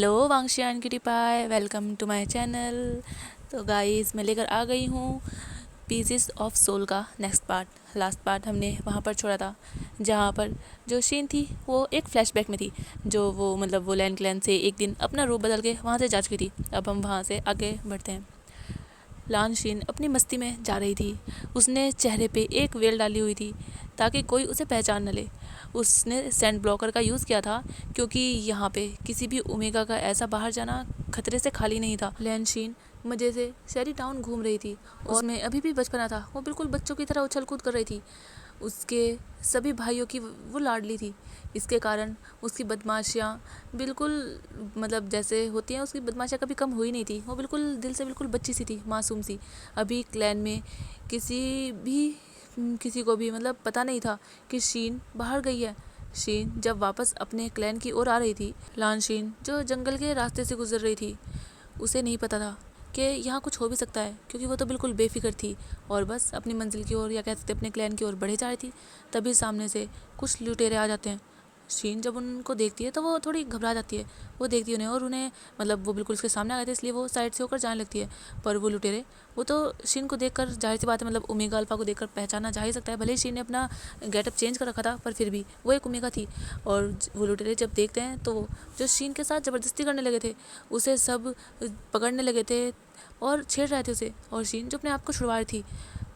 Hello वांगशियान cutie pie, welcome to my channel. तो guys, मैं लेकर आ गई हूँ पीसेस ऑफ सोल का नेक्स्ट पार्ट। लास्ट पार्ट हमने वहाँ पर छोड़ा था जहाँ पर जो शीन थी वो एक फ्लैशबैक में थी, जो वो लैंड क्लैन से एक दिन अपना रूप बदल के वहाँ से जा चुकी थी। अब हम वहाँ से आगे बढ़ते हैं। लान शीन अपनी मस्ती में जा रही थी। उसने चेहरे पे एक वेल डाली हुई थी ताकि कोई उसे पहचान न ले। उसने सेंड ब्लॉकर का यूज़ किया था क्योंकि यहाँ पे किसी भी ओमेगा का ऐसा बाहर जाना खतरे से खाली नहीं था। लैन शीन मज़े से शहरी टाउन घूम रही थी और उसमें अभी भी बचपना था। वो बिल्कुल बच्चों की तरह उछल कूद कर रही थी। उसके सभी भाइयों की वो लाडली थी। इसके कारण उसकी बदमाशियाँ बिल्कुल जैसे होती हैं, उसकी बदमाशियाँ कभी कम हुई नहीं थी। वो बिल्कुल दिल से बिल्कुल बच्ची सी थी, मासूम सी। अभी क्लैन में किसी को भी पता नहीं था कि शीन बाहर गई है। शीन जब वापस अपने क्लैन की ओर आ रही थी, लान शीन जो जंगल के रास्ते से गुजर रही थी, उसे नहीं पता था कि यहाँ कुछ हो भी सकता है, क्योंकि वो तो बिल्कुल बेफिक्र थी और बस अपनी मंजिल की ओर, या कह सकते अपने क्लैन की ओर बढ़े जा रही थी। तभी सामने से कुछ लुटेरे आ जाते हैं। शीन जब उनको देखती है तो वो थोड़ी घबरा जाती है। वो देखती है उन्हें और उन्हें वो बिल्कुल उसके सामने आ गए थे, इसलिए वो साइड से होकर जाने लगती है। पर वो लुटेरे वो तो शीन को देखकर, जाहिर सी बात है, ओमेगा अल्फा को देखकर पहचाना जा ही सकता है। भले ही शीन ने अपना गेटअप चेंज कर रखा था, पर फिर भी वो एक ओमेगा थी। और वो लुटेरे जब देखते हैं तो जो शीन के साथ ज़बरदस्ती करने लगे थे, उसे सब पकड़ने लगे थे और छेड़ रहे थे उसे। और शीन जो अपने आप को छुड़वा रही थी,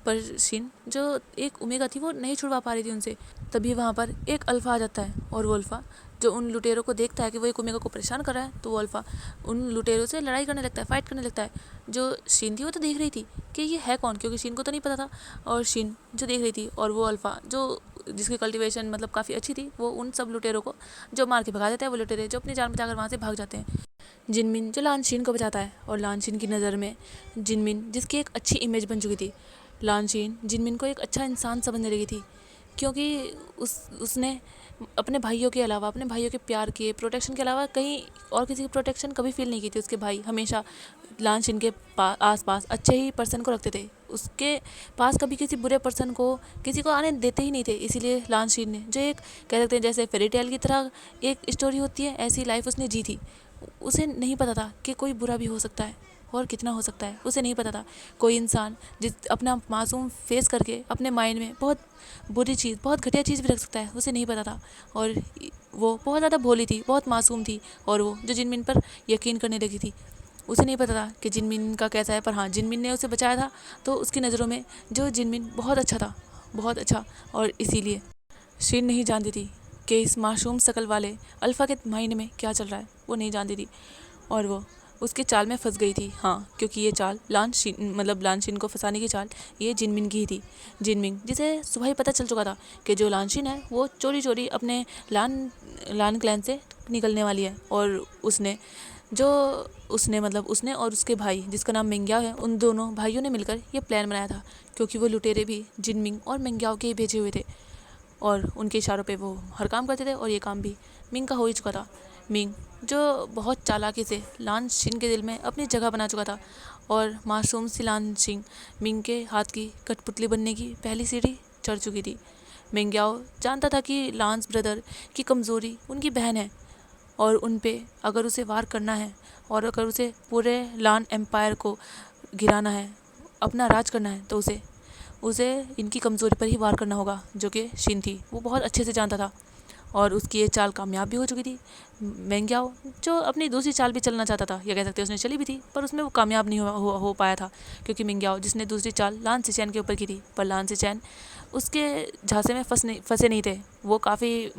पर शीन जो एक ओमेगा थी वो नहीं छुड़वा पा रही थी उनसे। तभी वहाँ पर एक अल्फ़ा आ जाता है और वो अल्फ़ा जो उन लुटेरों को देखता है कि वो एक ओमेगा को परेशान कर रहा है, तो वो अल्फ़ा उन लुटेरों से लड़ाई करने लगता है, फाइट करने लगता है। जो शीन थी वो तो देख रही थी कि ये है कौन, क्योंकि शीन को तो नहीं पता था। और शीन जो देख रही थी, और वो अल्फ़ा जो जिसकी कल्टीवेशन काफ़ी अच्छी थी, वो उन सब लुटेरों को जो मार के भगा देता है। वो लुटेरे जो अपनी जान बचाकर वहाँ से भाग जाते हैं। जिनमिन जो लान शीन को बचाता है, और लान शीन की नज़र में जिनमिन जिसकी एक अच्छी इमेज बन चुकी थी, लान शीन जिनमिन को एक अच्छा इंसान समझने लगी थी, क्योंकि उसने अपने भाइयों के अलावा, अपने भाइयों के प्यार के प्रोटेक्शन के अलावा कहीं और किसी की प्रोटेक्शन कभी फील नहीं की थी। उसके भाई हमेशा लान शीन के आस पास अच्छे ही पर्सन को रखते थे। उसके पास कभी किसी बुरे पर्सन को, किसी को आने देते ही नहीं थे। इसीलिए लान शीन ने, जो एक कह सकते हैं जैसे फेरी टेल की तरह एक स्टोरी होती है, ऐसी लाइफ उसने जी थी। उसे नहीं पता था कि कोई बुरा भी हो सकता है और कितना हो सकता है। उसे नहीं पता था कोई इंसान जिस अपना मासूम फेस करके अपने माइंड में बहुत बुरी चीज़, बहुत घटिया चीज़ भी रख सकता है। उसे नहीं पता था। और वो बहुत ज़्यादा भोली थी, बहुत मासूम थी, और वो जो जिनमिन पर यकीन करने लगी थी। उसे नहीं पता था कि जिनमिन का कैसा है, पर हाँ, जिनमिन ने उसे बचाया था। तो उसकी नज़रों में जो जिनमिन बहुत अच्छा था, बहुत अच्छा। और इसीलिए शीन नहीं जानती थी कि इस मासूम शकल वाले अल्फ़ा के माइंड में क्या चल रहा है। वो नहीं जानती थी और वो उसके चाल में फंस गई थी। हाँ, क्योंकि ये चाल लान शीन को फंसाने की चाल ये जिनमिन की ही थी। जिनमिन जिसे सुबह ही पता चल चुका था कि जो लान शीन है वो चोरी चोरी अपने लान क्लैन से निकलने वाली है। और उसने उसने और उसके भाई जिसका नाम मेंग्याओ है, उन दोनों भाइयों ने मिलकर ये प्लान बनाया था, क्योंकि वो लुटेरे भी जिनमिन और मेंग्याओ के ही भेजे हुए थे और उनके इशारों पे वो हर काम करते थे। और ये काम भी मिंग का हो ही चुका था। मिंग जो बहुत चालाकी से लान शीन के दिल में अपनी जगह बना चुका था, और मासूम सी लान शीन मिंग के हाथ की कठपुतली बनने की पहली सीढ़ी चढ़ चुकी थी। मेंग्याओ जानता था कि लांस ब्रदर की कमज़ोरी उनकी बहन है, और उन पे अगर उसे वार करना है, और अगर उसे पूरे लान एम्पायर को गिराना है, अपना राज करना है, तो उसे इनकी कमज़ोरी पर ही वार करना होगा, जो कि शीन थी। वो बहुत अच्छे से जानता था और उसकी ये चाल कामयाब भी हो चुकी थी। मेंग्याओ जो अपनी दूसरी चाल भी चलना चाहता था, या कह सकते हैं उसने चली भी थी, पर उसमें वो कामयाब नहीं हो पाया था, क्योंकि मेंग्याओ जिसने दूसरी चाल लान सिचैन के ऊपर की थी, पर लान सिचैन उसके झांसे में फंसे नहीं थे। वो काफ़ी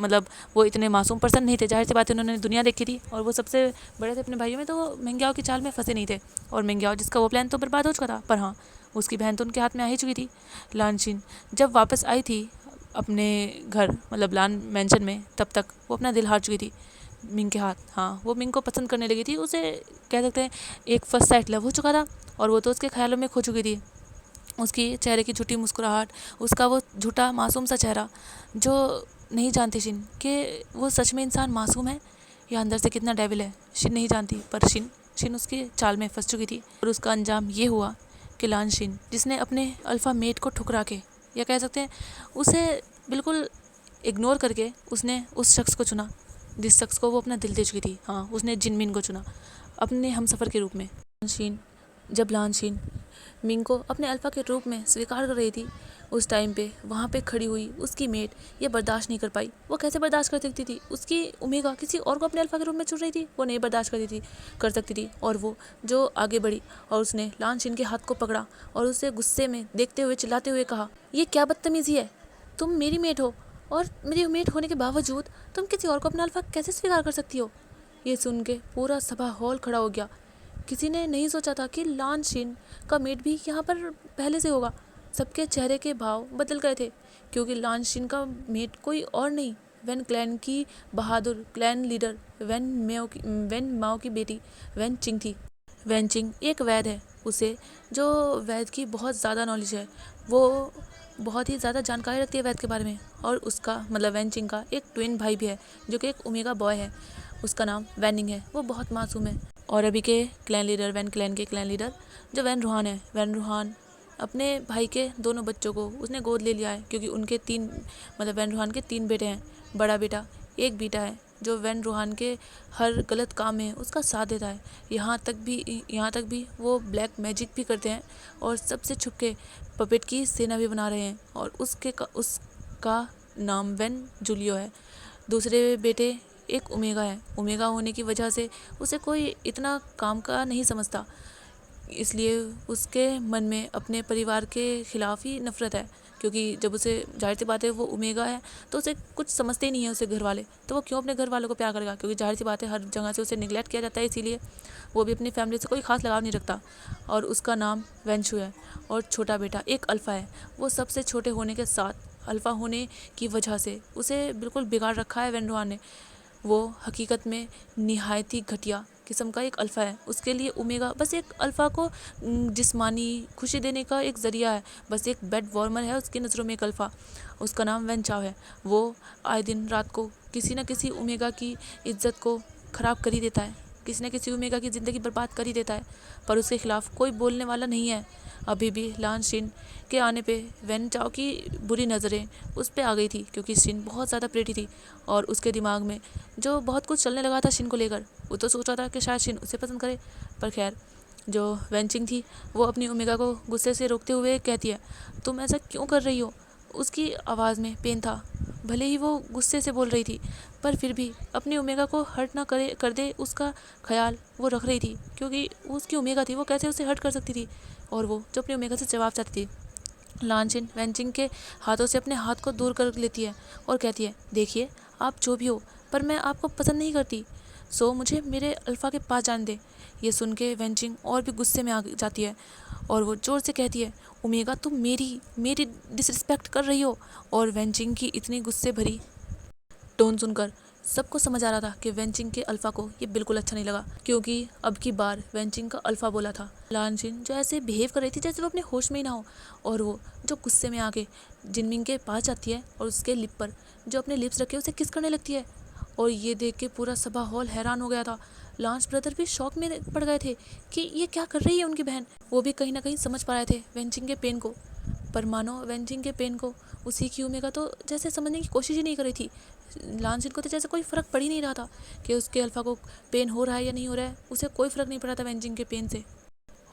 वो इतने मासूम पर्सन नहीं थे। जाहिर सी बात है, उन्होंने दुनिया देखी थी और वो सबसे बड़े थे अपने भाइयों में, तो वो मेंग्याओ की चाल में फंसे नहीं थे। और मेंग्याओ जिसका वो प्लान तो बर्बाद हो चुका था, पर हाँ, उसकी बहन तो उनके हाथ में आ ही चुकी थी। लान शीन जब वापस आई थी अपने घर, लान मैंशन में, तब तक वो अपना दिल हार चुकी थी मिंग के हाथ। हाँ, वो मिंग को पसंद करने लगी थी। उसे कह सकते हैं एक फर्स्ट साइट लव हो चुका था, और वो तो उसके ख्यालों में खो चुकी थी। उसकी चेहरे की झूठी मुस्कुराहट, उसका वो झूठा मासूम सा चेहरा, जो नहीं जानती शीन कि वो सच में इंसान मासूम है या अंदर से कितना डेविल है। शीन नहीं जानती, पर शीन उसकी चाल में फंस चुकी थी। और उसका अंजाम ये हुआ कि लान शीन जिसने अपने अल्फ़ा मेट को ठुकरा के, या कह सकते हैं उसे बिल्कुल इग्नोर करके, उसने उस शख्स को चुना जिस शख्स को वो अपना दिल दे चुकी थी। हाँ, उसने जिनमिन को चुना अपने हमसफ़र के रूप में। जब लानशीन मिंग को अपने अल्फ़ा के रूप में स्वीकार कर रही थी, उस टाइम पे वहाँ पे खड़ी हुई उसकी मेट ये बर्दाश्त नहीं कर पाई। वो कैसे बर्दाश्त कर सकती थी? उसकी ओमेगा किसी और को अपने अल्फ़ा के रूप में चुन रही थी, वो नहीं बर्दाश्त कर सकती थी। और वो जो आगे बढ़ी और उसने लानशीन के हाथ को पकड़ा और उसे गुस्से में देखते हुए चिल्लाते हुए कहा, ये क्या बदतमीज़ी है? तुम मेरी मेट हो और मेरी मेट होने के बावजूद तुम किसी और को अपना अल्फ़ा कैसे स्वीकार कर सकती हो? ये सुन के पूरा सभा हॉल खड़ा हो गया। किसी ने नहीं सोचा था कि लानशीन का मेट भी यहाँ पर पहले से होगा। सबके चेहरे के भाव बदल गए थे, क्योंकि लानशीन का मेट कोई और नहीं, वैन क्लैन की बहादुर क्लैन लीडर वैन माओ की बेटी वैन चिंग थी। वैन चिंग एक वैद है, उसे जो वैद की बहुत ज़्यादा नॉलेज है, वो बहुत ही ज़्यादा जानकारी रखती है वैद के बारे में। और उसका मतलब वैन चिंग का एक ट्विन भाई भी है, जो कि एक ओमेगा बॉय है, उसका नाम वैनिंग है। वो बहुत मासूम है। और अभी के क्लैन लीडर वैन क्लैन के क्लैन लीडर जो वैन रूहान है, वैन रूहान अपने भाई के दोनों बच्चों को उसने गोद ले लिया है, क्योंकि उनके वैन रूहान के 3 बेटे हैं। बड़ा बेटा एक बेटा है जो वैन रूहान के हर गलत काम में उसका साथ देता है। यहाँ तक भी वो ब्लैक मैजिक भी करते हैं और सबसे छुप के पपेट की सेना भी बना रहे हैं। और उसका नाम वैन जूलियो है। दूसरे बेटे एक ओमेगा है। ओमेगा होने की वजह से उसे कोई इतना काम का नहीं समझता, इसलिए उसके मन में अपने परिवार के खिलाफ ही नफ़रत है, क्योंकि जब उसे जाहिर सी बात है वो ओमेगा है तो उसे कुछ समझते ही नहीं है उसे घर वाले, तो वो क्यों अपने घर वालों को प्यार करेगा? क्योंकि जाहिर सी बात है हर जगह से उसे निगलेक्ट किया जाता है, इसीलिए वो भी अपनी फैमिली से कोई खास लगाव नहीं रखता। और उसका नाम वेंशु है। और छोटा बेटा एक अल्फ़ा है। वो सबसे छोटे होने के साथ अल्फ़ा होने की वजह से उसे बिल्कुल बिगाड़ रखा है वेंडुआन ने। वो हकीकत में निहायत ही घटिया किस्म का एक अल्फ़ा है। उसके लिए ओमेगा बस एक अल्फ़ा को जिस्मानी खुशी देने का एक ज़रिया है, बस एक बेड वार्मर है उसकी नज़रों में एक अल्फ़ा। उसका नाम वेन चाव है। वो आए दिन रात को किसी न किसी ओमेगा की इज्जत को ख़राब कर ही देता है, किसी न किसी ओमेगा की ज़िंदगी बर्बाद कर ही देता है, पर उसके खिलाफ़ कोई बोलने वाला नहीं है। अभी भी लान शिन के आने पे वेन चाओ की बुरी नज़रें उस पर आ गई थी, क्योंकि शिन बहुत ज़्यादा प्रेटी थी और उसके दिमाग में जो बहुत कुछ चलने लगा था शिन को लेकर। वो तो सोच रहा था कि शायद शिन उसे पसंद करे, पर खैर जो वेंचिंग थी वो अपनी ओमेगा को गुस्से से रोकते हुए कहती है, तुम ऐसा क्यों कर रही हो? उसकी आवाज़ में पेन था। भले ही वो गुस्से से बोल रही थी, पर फिर भी अपनी ओमेगा को हर्ट ना कर दे उसका ख्याल वो रख रही थी, क्योंकि वो उसकी ओमेगा थी, वो कैसे उसे हर्ट कर सकती थी। और वो जो अपनी ओमेगा से जवाब चाहती थी। लानचिन वेंचिंग के हाथों से अपने हाथ को दूर कर लेती है और कहती है, देखिए आप जो भी हो, पर मैं आपको पसंद नहीं करती, सो मुझे मेरे अल्फ़ा के पास जाने दे। ये सुन के वेंचिंग और भी गुस्से में आ जाती है और वो ज़ोर से कहती है, ओमेगा तुम मेरी डिसरिस्पेक्ट कर रही हो। और वेंचिंग की इतनी गुस्से भरी टोन सुनकर सबको समझ आ रहा था कि वेंचिंग के अल्फ़ा को ये बिल्कुल अच्छा नहीं लगा, क्योंकि अब की बार वेंचिंग का अल्फ़ा बोला था। लानचिन जो ऐसे बिहेव कर रही थी जैसे वो अपने होश में ही ना हो, और वो जो गुस्से में आके जिनमिंग के पास जाती है और उसके लिप पर जो अपने लिप्स रखे उसे किस करने लगती है। और ये देख के पूरा सभा हॉल हैरान हो गया था। लांस ब्रदर भी शॉक में पड़ गए थे कि ये क्या कर रही है उनकी बहन। वो भी कहीं ना कहीं समझ पा रहे थे वेंचिंग के पेन को, पर मानो वेंचिंग के पेन को उसी की ओमेगा तो जैसे समझने की कोशिश ही नहीं कर रही थी। लांसिन को तो जैसे कोई फ़र्क पड़ ही नहीं रहा था कि उसके अल्फ़ा को पेन हो रहा है या नहीं हो रहा है, उसे कोई फ़र्क नहीं पड़ा था वेंचिंग के पेन से।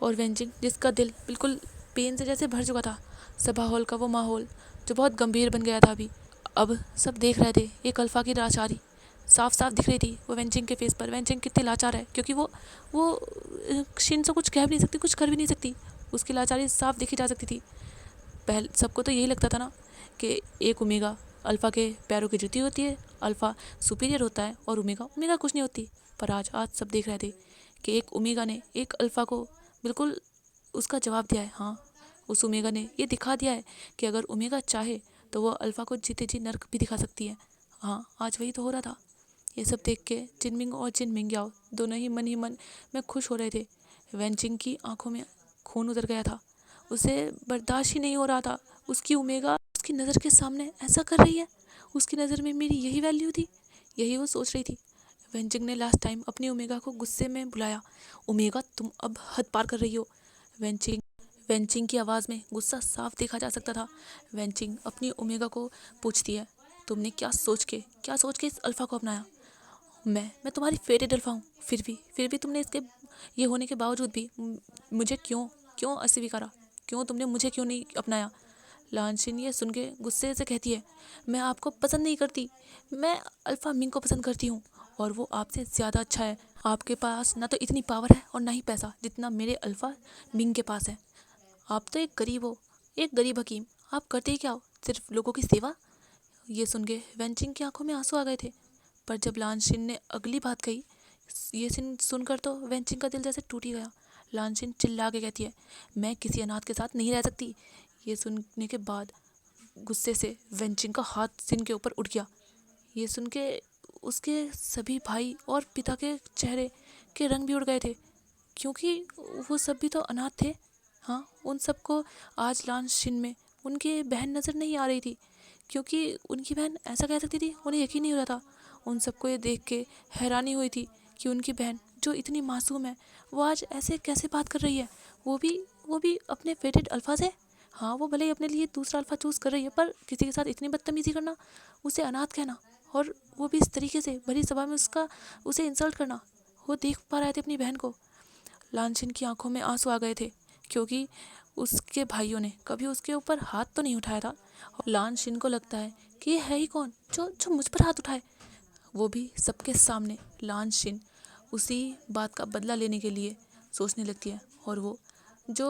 और वेंचिंग जिसका दिल बिल्कुल पेन से जैसे भर चुका था, सभा हॉल का वो माहौल जो बहुत गंभीर बन गया था अभी, अब सब देख रहे थे एक अल्फ़ा की लाचारी साफ साफ दिख रही थी वो वेंचिंग के फेस पर। वेंचिंग कितनी लाचार है, क्योंकि वो शिन से कुछ कह भी नहीं सकती, कुछ कर भी नहीं सकती। उसकी लाचारी साफ दिखी जा सकती थी। पहले सबको तो यही लगता था ना कि एक ओमेगा अल्फ़ा के पैरों की जूती होती है, अल्फ़ा सुपीरियर होता है और ओमेगा ओमेगा कुछ नहीं होती। पर आज सब देख रहे थे कि एक ओमेगा ने एक अल्फ़ा को बिल्कुल उसका जवाब दिया है। हाँ, उस ओमेगा ने ये दिखा दिया है कि अगर ओमेगा चाहे तो वो अल्फ़ा को जीते जी नर्क भी दिखा सकती है। हाँ, आज वही तो हो रहा था। ये सब देख के जिनमिंग और जिन मिंग्याओ दोनों ही मन में खुश हो रहे थे। वेंचिंग की आंखों में खून उतर गया था, उसे बर्दाश्त ही नहीं हो रहा था। उसकी ओमेगा उसकी नज़र के सामने ऐसा कर रही है, उसकी नज़र में मेरी यही वैल्यू थी, यही वो सोच रही थी। वेंचिंग ने लास्ट टाइम अपनी ओमेगा को गुस्से में बुलाया, ओमेगा तुम अब हद पार कर रही हो। वेंचिंग वेंचिंग की आवाज़ में गुस्सा साफ देखा जा सकता था। वेंचिंग अपनी ओमेगा को पूछती है, तुमने क्या सोच के इस अल्फ़ा को अपनाया? मैं तुम्हारी फेटेड अल्फा हूँ, फिर भी तुमने इसके ये होने के बावजूद भी मुझे क्यों क्यों अस्वीकारा, क्यों तुमने मुझे क्यों नहीं अपनाया। लानशिन ये सुन के गुस्से से कहती है, मैं आपको पसंद नहीं करती, मैं अल्फ़ा मिंग को पसंद करती हूँ और वो आपसे ज़्यादा अच्छा है। आपके पास ना तो इतनी पावर है और ना ही पैसा जितना मेरे अल्फ़ा मिंग के पास है। आप तो एक गरीब हो, एक गरीब हकीम। आप करते ही क्या हो, सिर्फ लोगों की सेवा। ये सुन के वेंचिंग की आंखों में आंसू आ गए थे, पर जब लानशिन ने अगली बात कही, ये सीन सुनकर तो वेंचिंग का दिल जैसे टूट ही गया। लानशिन चिल्ला के कहती है, मैं किसी अनाथ के साथ नहीं रह सकती। ये सुनने के बाद गुस्से से वेंचिंग का हाथ सिन के ऊपर उठ गया। ये सुन के उसके सभी भाई और पिता के चेहरे के रंग भी उड़ गए थे, क्योंकि वो सब भी तो अनाथ थे। हाँ, उन सबको आज लानशिन में उनकी बहन नज़र नहीं आ रही थी, क्योंकि उनकी बहन ऐसा कह सकती थी, उन्हें यकीन नहीं हो रहा था। उन सबको ये देख के हैरानी हुई थी कि उनकी बहन जो इतनी मासूम है वो आज ऐसे कैसे बात कर रही है, वो भी अपने फेटेड अल्फा से। हाँ, वो भले ही अपने लिए दूसरा अल्फा चूज़ कर रही है, पर किसी के साथ इतनी बदतमीजी करना, उसे अनाथ कहना, और वो भी इस तरीके से भरी सभा में उसे इंसल्ट करना। वो देख पा रहे थे अपनी बहन को। लानशिन की आंखों में आंसू आ गए थे, क्योंकि उसके भाइयों ने कभी उसके ऊपर हाथ तो नहीं उठाया था। और लानशिन को लगता है कि ये है ही कौन जो जो मुझ पर हाथ उठाए, वो भी सबके सामने। लानशिन उसी बात का बदला लेने के लिए सोचने लगती है, और वो जो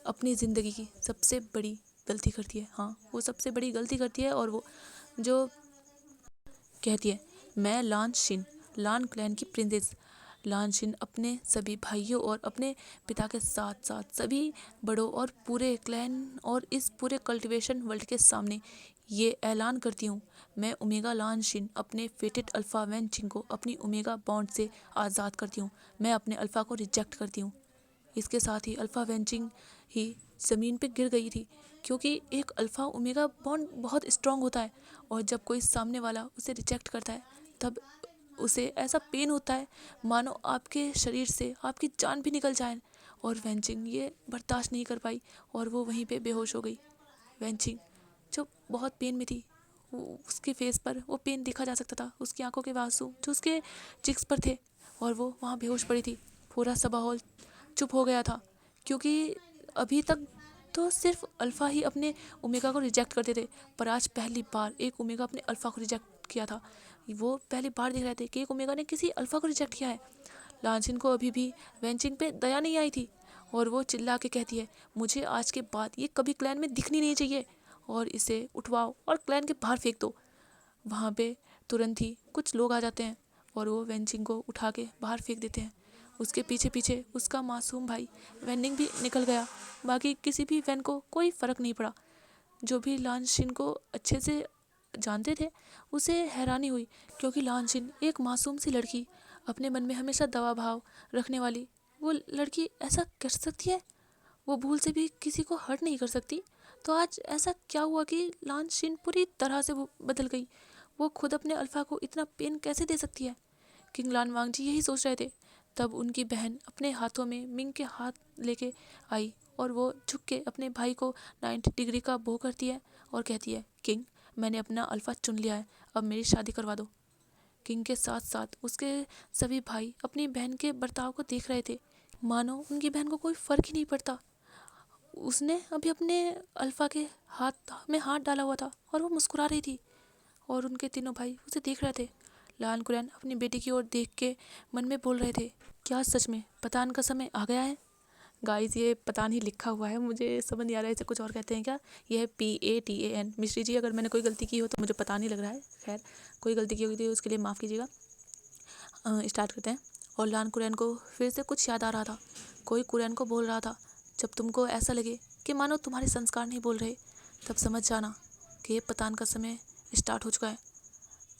अपनी ज़िंदगी की सबसे बड़ी गलती करती है, हाँ वो सबसे बड़ी गलती करती है, और वो जो कहती है, मैं लानशिन, लान क्लैन की प्रिंसेस। लानशिन अपने सभी भाइयों और अपने पिता के साथ साथ सभी बड़ों और पूरे क्लैन और इस पूरे कल्टीवेशन वर्ल्ड के सामने ये ऐलान करती हूँ, मैं ओमेगा लानशिन अपने फेटेड अल्फ़ा वेंचिंग को अपनी ओमेगा बॉन्ड से आज़ाद करती हूँ। मैं अपने अल्फ़ा को रिजेक्ट करती हूँ। इसके साथ ही अल्फ़ा वेंचिंग ही ज़मीन पे गिर गई थी, क्योंकि एक अल्फ़ा ओमेगा बॉन्ड बहुत स्ट्रांग होता है, और जब कोई सामने वाला उसे रिजेक्ट करता है तब उसे ऐसा पेन होता है मानो आपके शरीर से आपकी जान भी निकल जाए। और वेंचिंग ये बर्दाश्त नहीं कर पाई और वो वहीं पे बेहोश हो गई। वेंचिंग जो बहुत पेन में थी, उसके फेस पर वो पेन देखा जा सकता था, उसकी आंखों के आंसू जो उसके चिक्स पर थे, और वो वहाँ बेहोश पड़ी थी। पूरा सभा हॉल चुप हो गया था, क्योंकि अभी तक तो सिर्फ अल्फ़ा ही अपने ओमेगा को रिजेक्ट करते थे, पर आज पहली बार एक ओमेगा अपने अल्फ़ा को रिजेक्ट किया था। वो पहली बार देख रहे थे कि एक ओमेगा ने किसी अल्फ़ा को रिजेक्ट किया है। लानशिन को अभी भी वेंचिंग पे दया नहीं आई थी, और वो चिल्ला के कहती है, मुझे आज के बाद ये कभी क्लैन में दिखनी नहीं चाहिए, और इसे उठवाओ और क्लैन के बाहर फेंक दो। वहाँ पे तुरंत ही कुछ लोग आ जाते हैं और वो वेंचिंग को उठा के बाहर फेंक देते हैं। उसके पीछे पीछे उसका मासूम भाई वेंडिंग भी निकल गया। बाकी किसी भी वैन को कोई फ़र्क नहीं पड़ा। जो भी लानशिन को अच्छे से जानते थे उसे हैरानी हुई, क्योंकि लानशिन एक मासूम सी लड़की, अपने मन में हमेशा दवा भाव रखने वाली वो लड़की ऐसा कर सकती है, वो भूल से भी किसी को हर्ट नहीं कर सकती। तो आज ऐसा क्या हुआ कि लानशिन पूरी तरह से वो बदल गई, वो खुद अपने अल्फ़ा को इतना पेन कैसे दे सकती है। किंग लानवांग जी यही सोच रहे थे, तब उनकी बहन अपने हाथों में मिंग के हाथ लेके आई, और वो झुक के अपने भाई को 90 डिग्री का बो करती है और कहती है, किंग मैंने अपना अल्फ़ा चुन लिया है, अब मेरी शादी करवा दो। किंग के साथ साथ उसके सभी भाई अपनी बहन के बर्ताव को देख रहे थे, मानो उनकी बहन को कोई फ़र्क ही नहीं पड़ता। उसने अभी अपने अल्फ़ा के हाथ में हाथ डाला हुआ था और वो मुस्कुरा रही थी, और उनके तीनों भाई उसे देख रहे थे। लान कुरैन अपनी बेटी की ओर देख के मन में बोल रहे थे, क्या सच में पतान का समय आ गया है। गाइस ये पतान ही लिखा हुआ है, मुझे समझ नहीं आ रहा है इसे कुछ और कहते हैं क्या। ये है PATAN। मिश्री जी अगर मैंने कोई गलती की हो तो मुझे पता नहीं लग रहा है, खैर कोई गलती की होगी तो उसके लिए माफ़ कीजिएगा। स्टार्ट करते हैं। और लान कुरैन को फिर से कुछ याद आ रहा था। कोई कुरैन को बोल रहा था, जब तुमको ऐसा लगे कि मानो तुम्हारे संस्कार नहीं बोल रहे, तब समझ जाना कि ये पतान का समय स्टार्ट हो चुका है।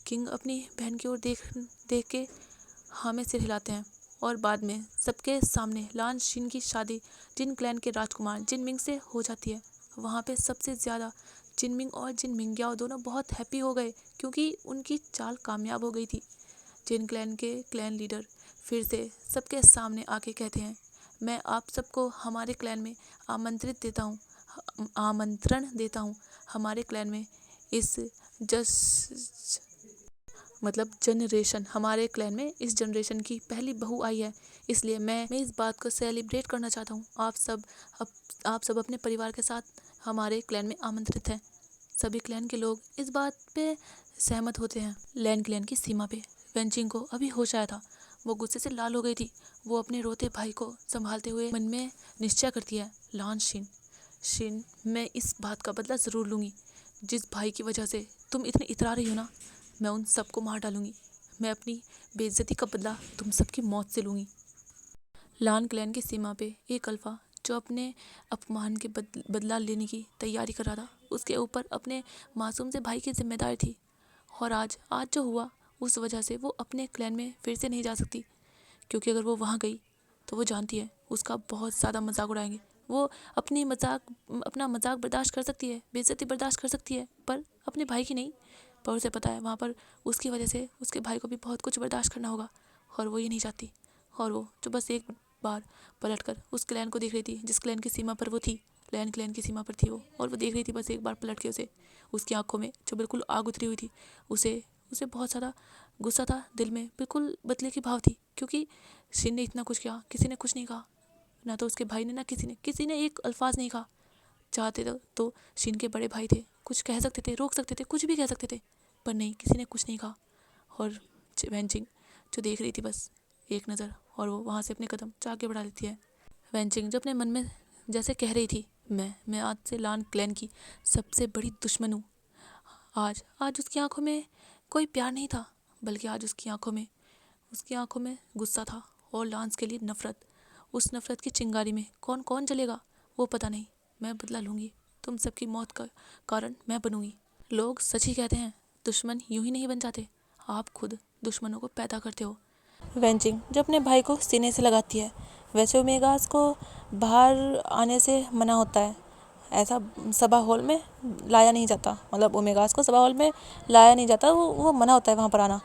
किंग अपनी बहन की ओर देख के हाँ में सिर हिलाते हैं, और बाद में सबके सामने लानशिन की शादी जिन क्लैन के राजकुमार जिनमिंग से हो जाती है। वहाँ पे सबसे ज़्यादा जिनमिंग और जिन मिंग्याओ दोनों बहुत हैप्पी हो गए, क्योंकि उनकी चाल कामयाब हो गई थी। जिन क्लैन के क्लैन लीडर फिर से सबके सामने आके कहते हैं, मैं आप सबको हमारे क्लैन में आमंत्रण देता हूँ। हमारे क्लैन में इस जस मतलब जनरेशन, हमारे क्लैन में इस जनरेशन की पहली बहू आई है, इसलिए मैं इस बात को सेलिब्रेट करना चाहता हूँ। आप सब अपने परिवार के साथ हमारे क्लैन में आमंत्रित हैं। सभी क्लैन के लोग इस बात पे सहमत होते हैं। लैन क्लैन की सीमा पे वेंचिंग को अभी होश आया था। वो गुस्से से लाल हो गई थी। वो अपने रोते भाई को संभालते हुए मन में निश्चय करती है, लान शिन, मैं इस बात का बदला ज़रूर लूँगी। जिस भाई की वजह से तुम इतने इतरा रही हो ना, मैं उन सबको मार डालूँगी। मैं अपनी बेइज्जती का बदला तुम सबकी मौत से लूँगी। लान क्लैन की सीमा पे एक अल्फा जो अपने अपमान के बदला लेने की तैयारी कर रहा था, उसके ऊपर अपने मासूम से भाई की जिम्मेदारी थी। और आज जो हुआ, उस वजह से वो अपने क्लैन में फिर से नहीं जा सकती, क्योंकि अगर वो वहाँ गई तो वो जानती है उसका बहुत ज़्यादा मजाक उड़ाएंगे। वो अपना मजाक बर्दाश्त कर सकती है, बेइज्जती बर्दाश्त कर सकती है, पर अपने भाई की नहीं। पर उसे पता है वहाँ पर उसकी वजह से उसके भाई को भी बहुत कुछ बर्दाश्त करना होगा, और वो ये नहीं चाहती। और वो जो बस एक बार पलटकर उस क्लैन को देख रही थी जिस क्लैन की सीमा पर वो थी। लैन क्लैन की सीमा पर थी वो, और वो देख रही थी बस एक बार पलट के उसे। उसकी आंखों में जो बिल्कुल आग उतरी हुई थी, उसे बहुत ज़्यादा गुस्सा था, दिल में बिल्कुल बदले की भाव थी, क्योंकि शिन ने इतना कुछ किया, किसी ने कुछ नहीं कहा, ना तो उसके भाई ने, ना किसी ने एक अल्फाज नहीं कहा। चाहते तो शिन के बड़े भाई थे, कुछ कह सकते थे, रोक सकते थे, कुछ भी कह सकते थे, पर नहीं, किसी ने कुछ नहीं कहा। और वेंचिंग जो देख रही थी बस एक नज़र, और वो वहाँ से अपने कदम आगे बढ़ा लेती है। वेंचिंग जो अपने मन में जैसे कह रही थी, मैं आज से लान क्लैन की सबसे बड़ी दुश्मन हूँ। आज उसकी आंखों में कोई प्यार नहीं था, बल्कि आज उसकी आंखों में गुस्सा था और लांस के लिए नफरत। उस नफरत की चिंगारी में कौन कौन जलेगा वो पता नहीं। मैं बदला लूँगी, तुम सबकी मौत का कारण मैं बनूँगी। लोग सच ही कहते हैं, दुश्मन यूं ही नहीं बन जाते, आप खुद दुश्मनों को पैदा करते हो। वेंचिंग जो अपने भाई को सीने से लगाती है। वैसे ओमेगास को बाहर आने से मना होता है, ऐसा सभा हॉल में लाया नहीं जाता, मतलब ओमेगास को सभा हॉल में लाया नहीं जाता, वो मना होता है वहाँ पर आना।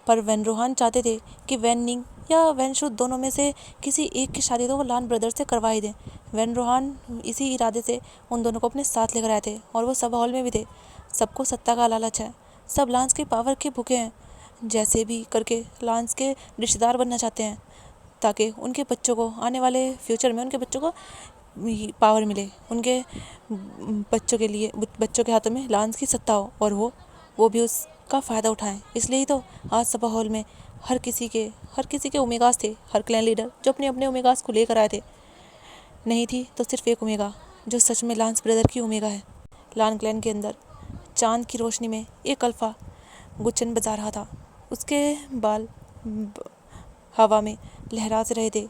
पर वैन रोहान चाहते थे कि वैन निंग या वैन शु दोनों में से किसी एक की शादी तो वो लान ब्रदर्स से करवा ही दें। वैन रोहान इसी इरादे से उन दोनों को अपने साथ लेकर आए थे, और वो सभा हॉल में भी थे। सबको सत्ता का लालच है, सब लांस के पावर के भूखे हैं, जैसे भी करके लांस के रिश्तेदार बनना चाहते हैं, ताकि उनके बच्चों को आने वाले फ्यूचर में उनके बच्चों को पावर मिले, उनके बच्चों के हाथों में लांस की सत्ता हो, और वो भी उसका फ़ायदा उठाएं। इसलिए ही तो आज सभा हॉल में हर किसी के ओमेगास थे, हर क्लैन लीडर जो अपने अपने ओमेगास को लेकर आए थे। नहीं थी तो सिर्फ एक ओमेगा जो सच में लांस ब्रदर की ओमेगा है। लान क्लैन के अंदर चांद की रोशनी में एक अल्फा गुच्चन बजा रहा था। उसके बाल हवा में लहरा से रहे थे।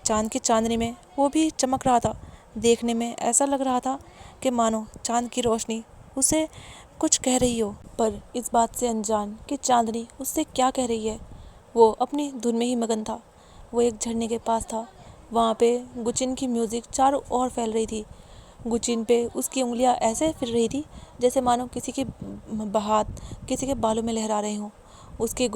चांद की चांदनी में वो भी चमक रहा था। देखने में ऐसा लग रहा था कि मानो चांद की रोशनी उसे कुछ कह रही हो, पर इस बात से अनजान कि चांदनी उससे क्या कह रही है। वो अपनी धुन में ही मगन था। वो एक झरने के पास था। वहाँ पे गुचिन की म्यूज़िक चारों ओर फैल रही थी। गुचिन पे उसकी उंगलियाँ ऐसे फिर रही थी जैसे मानो किसी हाथ किसी के बालों में लहरा रहे हों। उसकी